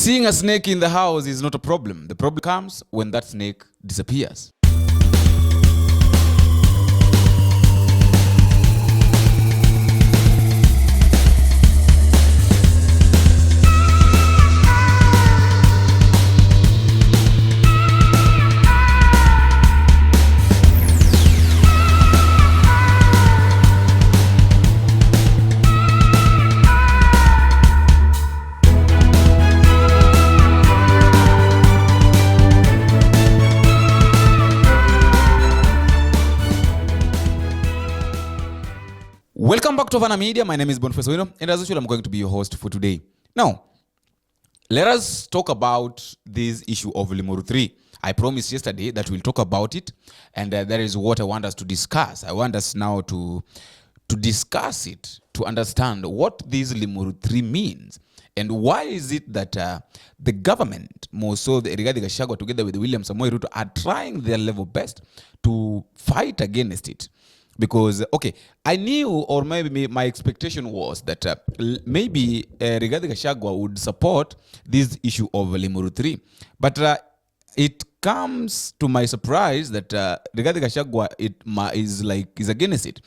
Seeing a snake in the house is not a problem. The problem comes when that snake disappears. Welcome back to Havana Media. My name is Boniface Owino, and as usual, I'm going to be your host for today. Now, let us talk about this issue of Limuru 3. I promised yesterday that we'll talk about it, and that is what I want us to discuss. I want us now to discuss it, to understand what this Limuru 3 means, and why is it that the government, more so the Rigathi Gachagua together with William Samoei Ruto, are trying their level best to fight against it. Because, okay, I knew, or maybe my expectation was that maybe Rigathi Gachagua would support this issue of Limuru 3. But it comes to my surprise that Rigathi Gachagua is against it.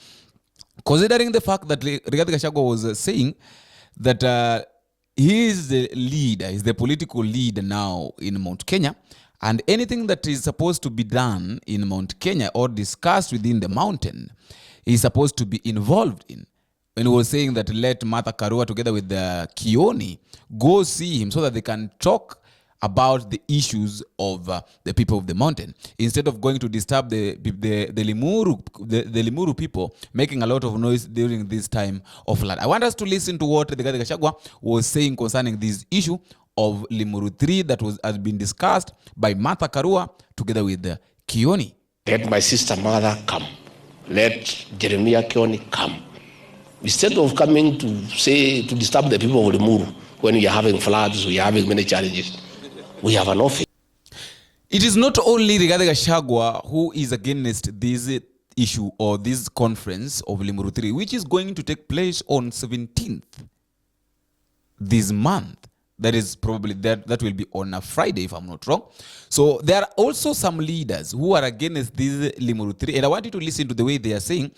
Considering the fact that Rigathi Gachagua was saying that he is the leader, is the political leader now in Mount Kenya, and anything that is supposed to be done in Mount Kenya or discussed within the mountain is supposed to be involved in. When he was saying that let Martha Karua together with Kioni go see him so that they can talk about the issues of the people of the mountain, instead of going to disturb the Limuru people making a lot of noise during this time of flood. I want us to listen to what Rigathi Gachagua was saying concerning this issue of Limuru 3 that has been discussed by Martha Karua together with Kioni. Let my sister mother come. Let Jeremiah Kioni come. Instead of coming to disturb the people of Limuru when we are having floods, we are having many challenges. We have an office. It is not only Rigathi Gachagua who is against this issue or this conference of Limuru 3, which is going to take place on 17th this month. That is probably that will be on a Friday, if I'm not wrong. So there are also some leaders who are against this Limuru 3, and I want you to listen to the way they are saying.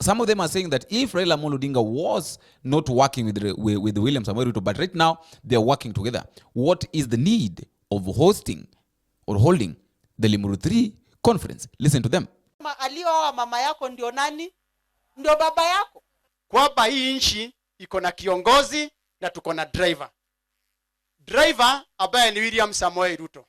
Some of them are saying that if Raila Amolo Odinga was not working with William Samoei Ruto, but right now they are working together, what is the need of hosting or holding the Limuru 3 conference? Listen to them. Alioa mama yako ndio nani? Ndio baba yako. Kwamba hii nchi iko na kiongozi na tuko na driver. Driver ambaye ni William Samoei Ruto.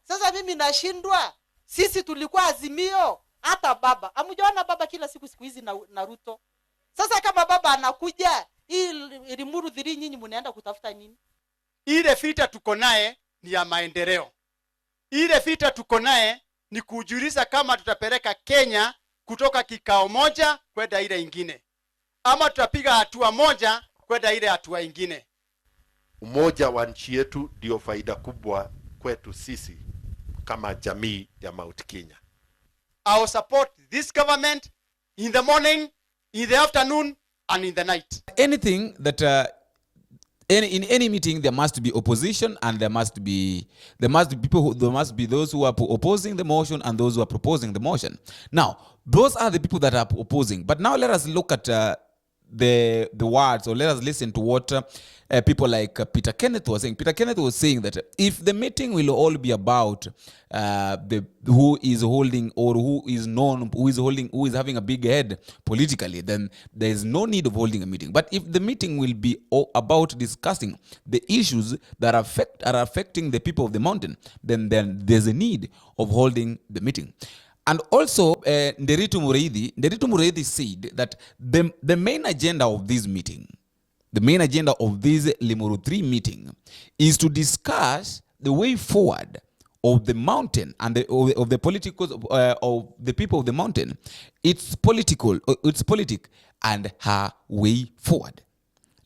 Sasa mimi nashindwa. Sisi tulikuwa Azimio, hata baba. Hamjaona baba kila siku hizi na Ruto. Sasa kama baba anakuja, hii Limuru 3 nyinyi mnaenda kutafuta nini? Ile vita tuko naye ni ya maendeleo. Ile vita tuko naye ni kujiuliza kama tutapeleka Kenya kutoka kikao moja kwenda ile ingine, ama tutapiga hatua moja kwenda ile hatua ingine. Umoja wa nchi yetu ndio faida kubwa kwetu sisi kama jamii ya Mount Kenya. I will support this government in the morning, in the afternoon, and in the night. Anything that in any meeting there must be opposition, and there must be those who are opposing the motion and those who are proposing the motion. Now, those are the people that are opposing. But now let us look at the words, or let us listen to what people like Peter Kenneth was saying. Peter Kenneth was saying that if the meeting will all be about who is holding, or who is having a big head politically, then there is no need of holding a meeting. But if the meeting will be about discussing the issues that are affecting the people of the mountain, then there's a need of holding the meeting. And also, Nderitu Mureithi said that the main agenda of this meeting, the main agenda of this Limuru 3 meeting, is to discuss the way forward of the mountain and of the political of the people of the mountain, its politic and her way forward.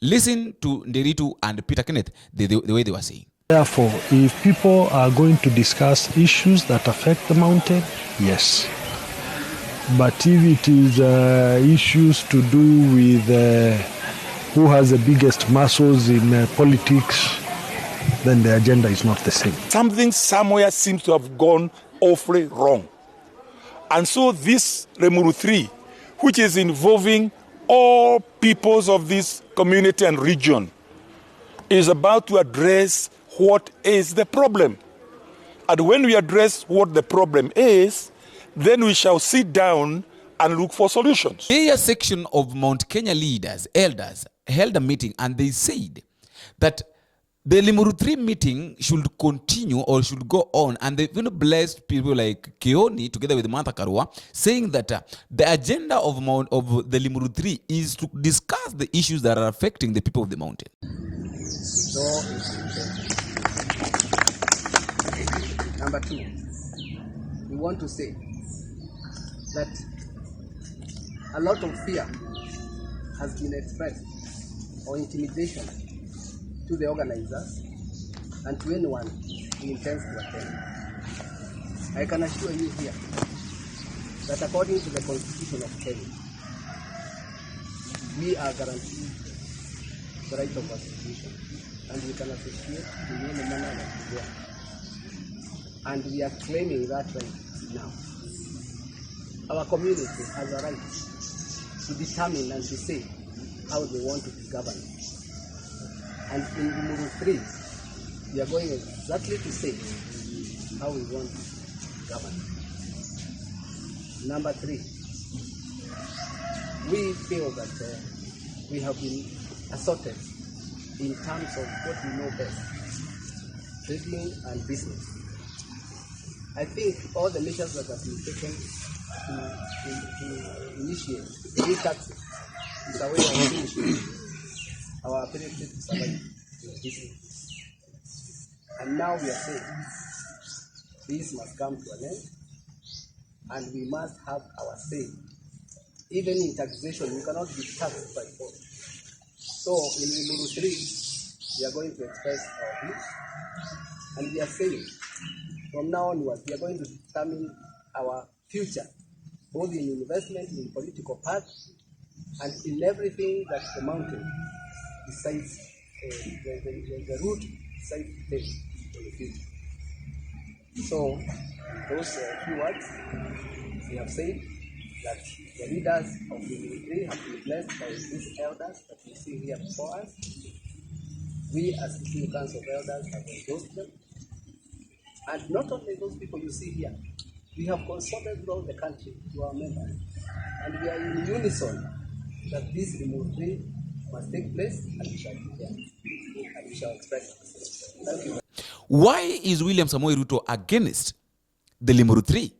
Listen to Nderitu and Peter Kenneth the way they were saying. Therefore, if people are going to discuss issues that affect the mountain, yes. But if it is issues to do with who has the biggest muscles in politics, then the agenda is not the same. Something somewhere seems to have gone awfully wrong. And so this Limuru 3, which is involving all peoples of this community and region, is about to address what is the problem. And when we address what the problem is, then we shall sit down and look for solutions. A section of Mount Kenya leaders, elders, held a meeting and they said that the Limuru 3 meeting should continue or should go on, and they even blessed people like Keoni together with Martha Karua, saying that the agenda of the Limuru 3 is to discuss the issues that are affecting the people of the mountain. So, number 2, we want to say that a lot of fear has been expressed or intimidation to the organizers and to anyone who intends to attend. I can assure you here that according to the Constitution of Kenya, we are guaranteed the right of association, and we can associate in any manner that we want. And we are claiming that right now. Our community has a right to determine and to say how they want to be governed. And in Limuru 3, we are going exactly to say how we want to govern. Number 3, we feel that we have been assaulted in terms of what we know best, trading and business. I think all the measures that have been taken to initiate new taxes is a way of finishing our ability to survive in business. And now we are saying this must come to an end, and we must have our say. Even in taxation, we cannot be taxed by force. So in Limuru 3, we are going to express our views, and we are saying from now onwards, we are going to determine our future, both in investment, in political path, and in everything that the mountain decides, the route decides to take in the future. So, those few words, we have said that the leaders of the military have been blessed by these elders that we see here before us. We as the Kikuyu Council of Elders have endorsed them. And not only those people you see here, we have consulted throughout the country to our members. And we are in unison that this Limuru 3 must take place, and we shall be there. And we shall express ourselves. Thank you. Why is William Samoei Ruto against the Limuru 3?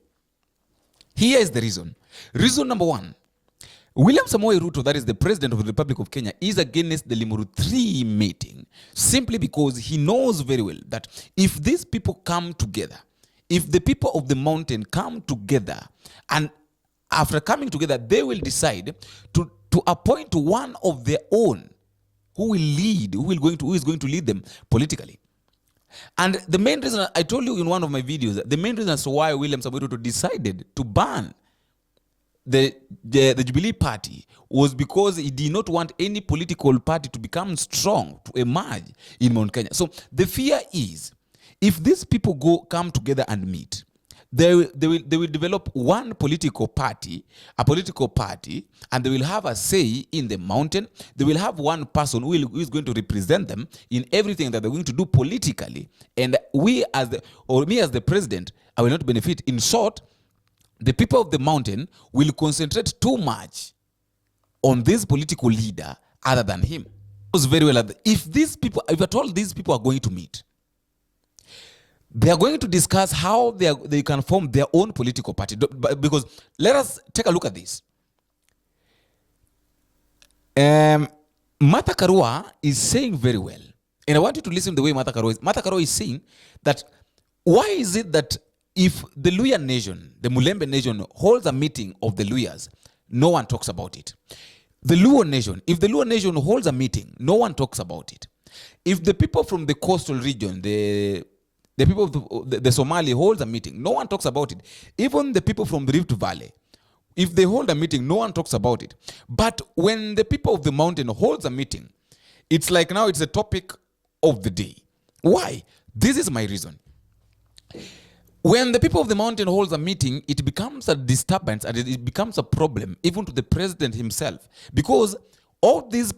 Here is the reason. Reason number 1. William Samoei Ruto, that is the President of the Republic of Kenya, is against the Limuru 3 meeting simply because he knows very well that if these people come together, if the people of the mountain come together, and after coming together, they will decide to appoint one of their own who will lead, who is going to lead them politically. And the main reason, I told you in one of my videos, the main reason as to why William Samoei Ruto decided to ban the Jubilee Party was because he did not want any political party to become strong, to emerge in Mount Kenya. So the fear is, if these people come together and meet, they will develop one political party, and they will have a say in the mountain. They will have one person who is going to represent them in everything that they're going to do politically. And me as the president, I will not benefit. In short, the people of the mountain will concentrate too much on this political leader other than him. It was very well. If at all these people are going to meet, they are going to discuss how they can form their own political party. Because let us take a look at this. Martha Karua is saying very well, and I want you to listen to the way Martha Karua is. Martha Karua is saying that why is it that if the Luya nation, the Mulembe nation, holds a meeting of the Luyas, no one talks about it. The Luo nation, if the Luo nation holds a meeting, no one talks about it. If the people from the coastal region, the people of the Somali holds a meeting, no one talks about it. Even the people from the Rift Valley, if they hold a meeting, no one talks about it. But when the people of the mountain holds a meeting, it's like now it's a topic of the day. Why? This is my reason. When the people of the mountain holds a meeting, it becomes a disturbance and it becomes a problem even to the president himself, because all these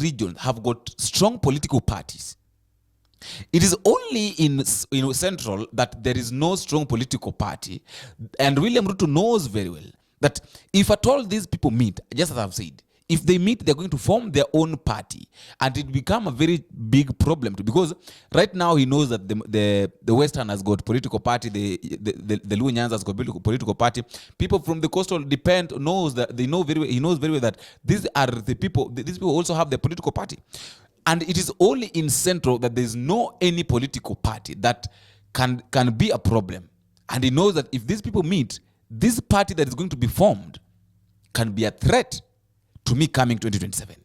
regions have got strong political parties. It is only in central that there is no strong political party, and William Ruto knows very well that if at all these people meet, just as I've said, if they meet, they're going to form their own party, and it become a very big problem too, because right now he knows that the Western has got political party, the Luo Nyanza has got political party. People from the coastal knows that he knows very well that these are the people. These people also have their political party, and it is only in central that there is no any political party that can be a problem, and he knows that if these people meet, this party that is going to be formed can be a threat to me coming 2027.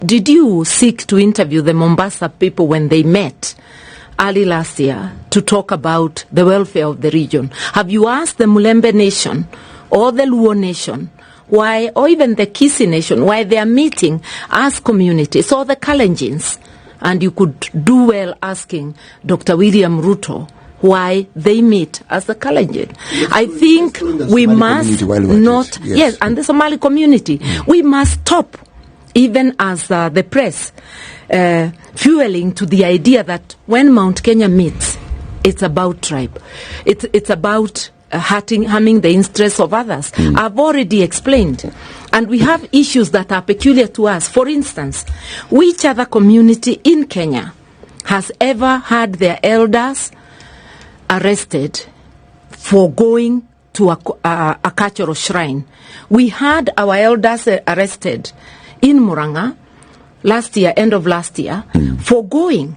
Did you seek to interview the Mombasa people when they met early last year to talk about the welfare of the region? Have you asked the Mulembe Nation or the Luo Nation why, or even the Kisii Nation, why they are meeting as communities, or the Kalenjins? And you could do well asking Dr. William Ruto why they meet as the Kalenjin. I think we must not, yes, and the Somali community, we must stop, even as the press, fueling to the idea that when Mount Kenya meets, it's about tribe. It's about harming the interests of others. I've already explained. And we have issues that are peculiar to us. For instance, which other community in Kenya has ever had their elders arrested for going to a cultural shrine? We had our elders arrested in Murang'a last year, end of last year, for going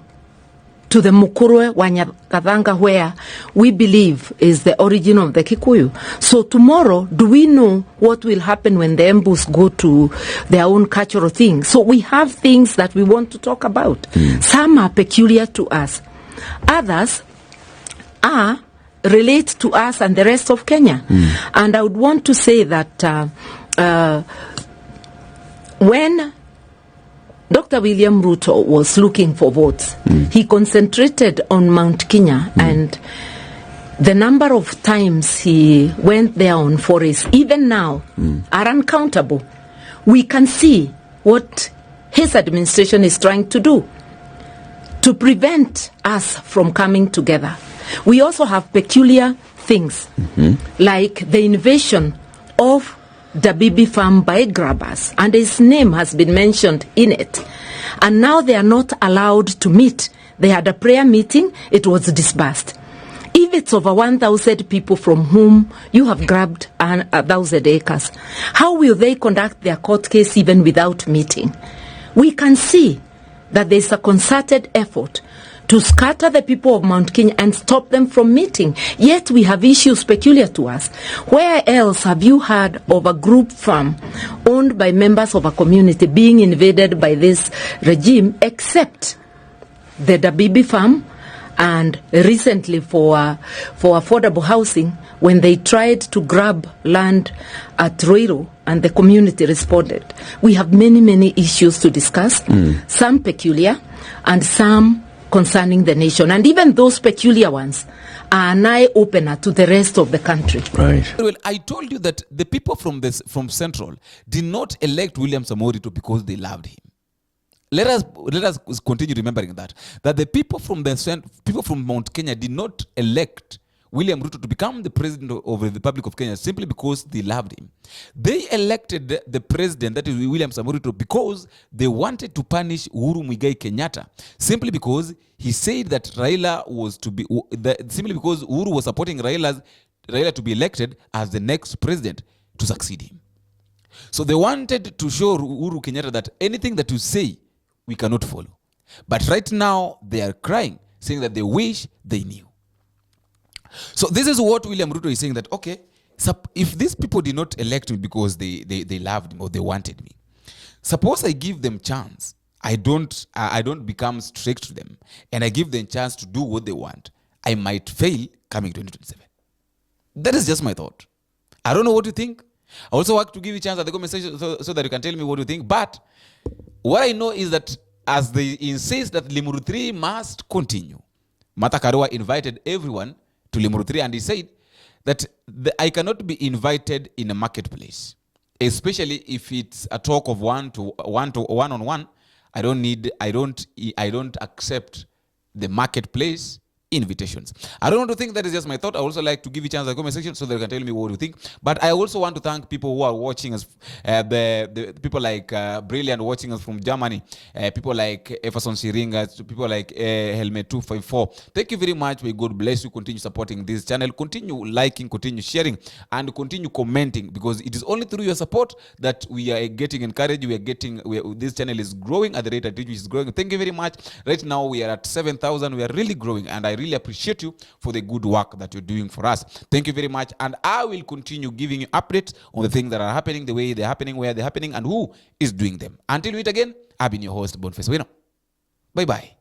to the Mukurwe Wanyakathanga, where we believe is the origin of the Kikuyu. So tomorrow, do we know what will happen when the Embus go to their own cultural thing? So we have things that we want to talk about. Some are peculiar to us. Others relate to us and the rest of Kenya. And I would want to say that when Dr. William Ruto was looking for votes, he concentrated on Mount Kenya, and the number of times he went there on forays, even now, are uncountable. We can see what his administration is trying to do to prevent us from coming together. We also have peculiar things, like the invasion of the Bibi farm by grabbers, and his name has been mentioned in it. And now they are not allowed to meet. They had a prayer meeting, it was disbursed. If it's over 1,000 people from whom you have grabbed 1,000 acres, how will they conduct their court case even without meeting? We can see that there's a concerted effort to scatter the people of Mount Kenya and stop them from meeting. Yet we have issues peculiar to us. Where else have you heard of a group farm owned by members of a community being invaded by this regime, except the Dabibi farm, and recently for affordable housing, when they tried to grab land at Ruiru and the community responded? We have many, many issues to discuss, some peculiar and some concerning the nation, and even those peculiar ones are an eye-opener to the rest of the country. Right. Well, I told you that the people from Central did not elect William Samoei Ruto because they loved him. Let us continue remembering that the people from Mount Kenya did not elect William Ruto to become the president of the Republic of Kenya simply because they loved him. They elected the president, that is William Samoei Ruto, because they wanted to punish Uhuru Muigai Kenyatta, simply because he said that Raila was to be, simply because Uhuru was supporting Raila to be elected as the next president to succeed him. So they wanted to show Uhuru Kenyatta that anything that you say, we cannot follow. But right now, they are crying, saying that they wish they knew. So this is what William Ruto is saying, that, okay, if these people did not elect me because they loved me or they wanted me, suppose I give them chance, I don't become strict to them, and I give them chance to do what they want, I might fail coming 2027. That is just my thought. I don't know what you think. I also want to give you a chance at the comment section so that you can tell me what you think. But what I know is that as they insist that Limuru 3 must continue, Martha Karua invited everyone to Limuru 3, and he said that I cannot be invited in a marketplace, especially if it's a talk of one-on-one. I don't accept the marketplace invitations. I don't want to think that is just my thought. I also like to give you a chance in the comment section so they can tell me what you think. But I also want to thank people who are watching us, the people like Brilliant watching us from Germany, people like Everson Siringa, people like Helmet 254. Thank you very much. May God bless you. Continue supporting this channel. Continue liking, continue sharing, and continue commenting, because it is only through your support that we are getting encouraged. This channel is growing at the rate at which it is growing. Thank you very much. Right now we are at 7,000. We are really growing, and I really appreciate you for the good work that you're doing for us. Thank you very much, and I will continue giving you updates on the things that are happening, the way they're happening, where they're happening, and who is doing them. Until we meet again, I've been your host, Boniface Wino. Bye-bye.